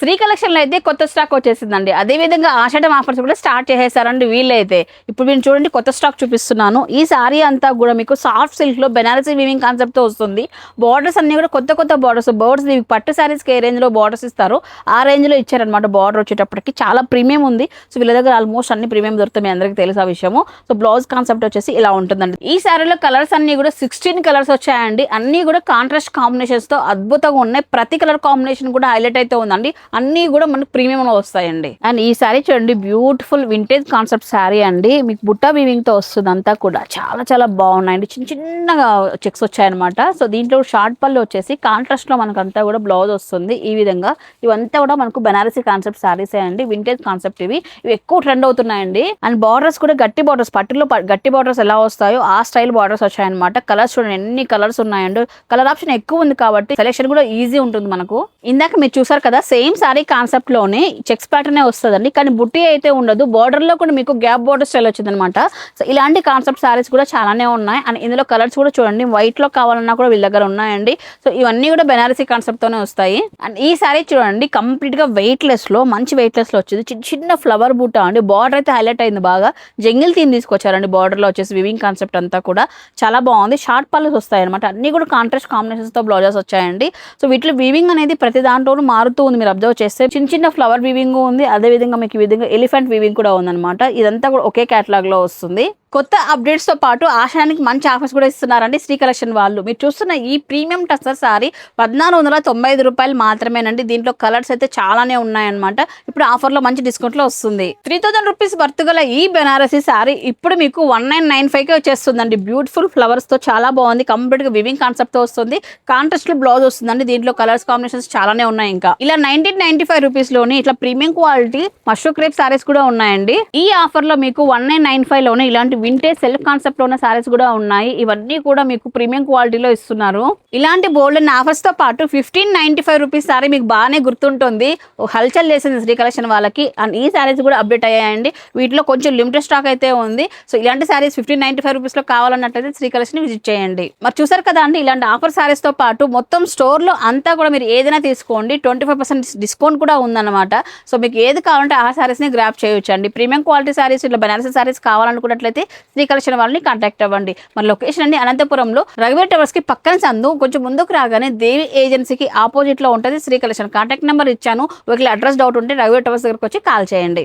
Shri collection లో అయితే కొత్త స్టాక్ వచ్చేసిందండి. అదే విధంగా ఆషాఢం ఆఫర్స్ కూడా స్టార్ట్ చేసేసారండి వీళ్ళైతే. ఇప్పుడు మీరు చూడండి కొత్త స్టాక్ చూపిస్తున్నాను. ఈ సారీ అంతా కూడా మీకు సాఫ్ట్ సిల్క్ లో బెనారసీ వీవింగ్ కాన్సెప్ట్ తో వస్తుంది. బార్డర్స్ అన్ని కూడా కొత్త కొత్త బార్డర్స్. బర్డ్స్ పట్టు సారీస్ కి ఏ రేంజ్ లో బార్డర్స్ ఇస్తారో ఆ రేంజ్ లో ఇచ్చారనమాట. బార్డర్ వచ్చేటప్పటికి చాలా ప్రీమియం ఉంది. సో వీళ్ళ దగ్గర ఆల్మోస్ట్ అన్ని ప్రీమియం దొరుకుతాయి, మీ అందరికీ తెలుసు ఆ విషయము. సో బ్లౌజ్ కాన్సెప్ట్ వచ్చేసి ఇలా ఉంటుందండి. ఈ సారీలో కలర్స్ అన్ని కూడా 16 కలర్స్ వచ్చాయండి. అన్ని కూడా కాంట్రాస్ట్ కాంబినేషన్స్ తో అద్భుతంగా ఉన్నాయి. ప్రతి కలర్ కాంబినేషన్ కూడా హైలైట్ అయితే ఉందండి. అన్ని కూడా మనకు ప్రీమియం లో వస్తాయండి. అండ్ ఈ సారీ చూడండి, బ్యూటిఫుల్ వింటేజ్ కాన్సెప్ట్ సారీ అండి. మీకు బుట్టా వీవింగ్ తో వస్తుంది. అంతా కూడా చాలా చాలా బాగున్నాయండి. చిన్న చిన్నగా చెక్స్ వచ్చాయన్నమాట. సో దీంట్లో షార్ట్ పళ్ళు వచ్చేసి కాంట్రాస్ట్ లో మనకు అంతా కూడా బ్లౌజ్ వస్తుంది. ఈ విధంగా ఇవంతా కూడా మనకు బెనారసీ కాన్సెప్ట్ సారీసే అండి. వింటేజ్ కాన్సెప్ట్ ఇవి ఎక్కువ ట్రెండ్ అవుతున్నాయండి. అండ్ బార్డర్స్ కూడా గట్టి బార్డర్స్, పట్టులో గట్టి బార్డర్స్ ఎలా వస్తాయో ఆ స్టైల్ బార్డర్స్ వచ్చాయన్నమాట. కలర్స్ చూడండి ఎన్ని కలర్స్ ఉన్నాయండి. కలర్ ఆప్షన్ ఎక్కువ ఉంది కాబట్టి సెలెక్షన్ కూడా ఈజీ ఉంటుంది మనకు. ఇందాక మీరు చూసారు కదా, సేమ్ సారీ కాన్సెప్ట్ లోనే చెక్స్ ప్యాటర్న్ వస్తుందండి. కానీ బుట్టి అయితే ఉండదు. బార్డర్ లో కూడా మీకు గ్యాప్ బార్డర్ స్టైల్ వచ్చింది అనమాట. సో ఇలాంటి కాన్సెప్ట్ సారీస్ కూడా చాలానే ఉన్నాయి. అండ్ ఇందులో కలర్స్ కూడా చూడండి, వైట్ లో కావాలన్నా కూడా వీళ్ళ దగ్గర ఉన్నాయండి. సో ఇవన్నీ కూడా బెనారసీ కాన్సెప్ట్ తోనే వస్తాయి. అండ్ ఈ సారీ చూడండి, కంప్లీట్ గా వెయిట్ లెస్ లో, మంచి వెయిట్ లెస్ లో వచ్చింది. చిన్న చిన్న ఫ్లవర్ బూట అండి. బార్డర్ అయితే హైలైట్ అయింది బాగా. జంగిల్ థీమ్ తీసుకొచ్చారండి. బార్డర్ లో వచ్చేసి వివింగ్ కాన్సెప్ట్ అంతా కూడా చాలా బాగుంది. షార్ట్ పళ్ళస్ వస్తాయి అనమాట. అన్ని కూడా కాంట్రాస్ట్ కాంబినేషన్స్ తో బ్లౌజెస్ వచ్చాయండి. సో వీటిలో వీవింగ్ అనేది ప్రతి దాంట్లోనూ మారుతూ ఉంది. మీరు అబ్జర్వ్ చేస్తే చిన్న చిన్న ఫ్లవర్ వీవింగ్ ఉంది. అదే విధంగా మీకు ఈ విధంగా ఎలిఫెంట్ వీవింగ్ కూడా ఉందన్నమాట. ఇదంతా కూడా ఒకే కేటలాగ్ లో వస్తుంది. కొత్త అప్డేట్స్ తో పాటు ఆషాఢానికి మంచి ఆఫర్స్ కూడా ఇస్తున్నారండి శ్రీ కలెక్షన్ వాళ్ళు. మీరు చూస్తున్న ఈ ప్రీమియం టస్సర్ సారీ 1495 రూపాయలు మాత్రమేనండి. దీంట్లో కలర్స్ అయితే చాలానే ఉన్నాయన్నమాట. ఇప్పుడు ఆఫర్ లో మంచి డిస్కౌంట్ లో వస్తుంది. 3000 రూపీస్ వర్త్ గల ఈ బెనారసీ సారీ ఇప్పుడు మీకు 1995 కే వచ్చేస్తుందండి. బ్యూటిఫుల్ ఫ్లవర్స్ తో చాలా బాగుంది. కంప్లీట్ గా వివింగ్ కాన్సెప్ట్ తో వస్తుంది. కాంట్రాస్ట్ లో బ్లౌజ్ వస్తుందండి. దీంట్లో కలర్స్ కాంబినేషన్స్ చాలానే ఉన్నాయి. ఇంకా ఇలా 1995 రూపీస్ లోని ఇట్లా premium quality mashru crepe saris కూడా ఉన్నాయండి. ఈ ఆఫర్ లో మీకు 1995 లోనే ఇలాంటి వింటేజ్ సెల్ఫ్ కాన్సెప్ట్ లో ఉన్న సారీస్ కూడా ఉన్నాయి. ఇవన్నీ కూడా మీకు ప్రీమియం క్వాలిటీలో ఇస్తున్నారు. ఇలాంటి బోల్డ్ ఆఫర్స్ తో పాటు 1595 రూపీస్ సారీ మీకు బాగానే గుర్తుంటుంది, హల్చల్ చేసింది శ్రీ కలెక్షన్ వాళ్ళకి. అండ్ ఈ సారీస్ కూడా అప్డేట్ అయ్యాయండి. వీటిలో కొంచెం లిమిటెడ్ స్టాక్ అయితే ఉంది. సో ఇలాంటి సారీస్ 1595 రూపీస్ లో కావాలన్నట్లయితే శ్రీ కలెక్షన్ విజిట్ చేయండి. మరి చూసారు కదా అండి, ఇలాంటి ఆఫర్ సారీస్ తో పాటు మొత్తం స్టోర్ లో అంతా కూడా మీరు ఏదైనా తీసుకోండి 25% డిస్కౌంట్ కూడా ఉందన్నమాట. సో మీకు ఏది కావాలంటే ఆ సారీస్ ని గ్రాప్ చేయొచ్చు అండి. ప్రీమియం క్వాలిటీ సారీస్, ఇట్లా బెనారసీ సారీస్ కావాలనుకున్నట్లయితే శ్రీ కలెక్షన్ వాళ్ళని కాంటాక్ట్ అవ్వండి. మన లొకేషన్ అండి అనంతపురంలో రఘువీర్ టవర్స్ కి పక్కన సందు. కొంచెం ముందుకు రాగానే దేవి ఏజెన్సీకి ఆపోజిట్ లో ఉంటుంది శ్రీ కలెక్షన్. కాంటాక్ట్ నెంబర్ ఇచ్చాను. ఒకవేళ అడ్రస్ డౌట్ ఉంటే రఘువీర్ టవర్స్ దగ్గరకు వచ్చి కాల్ చేయండి.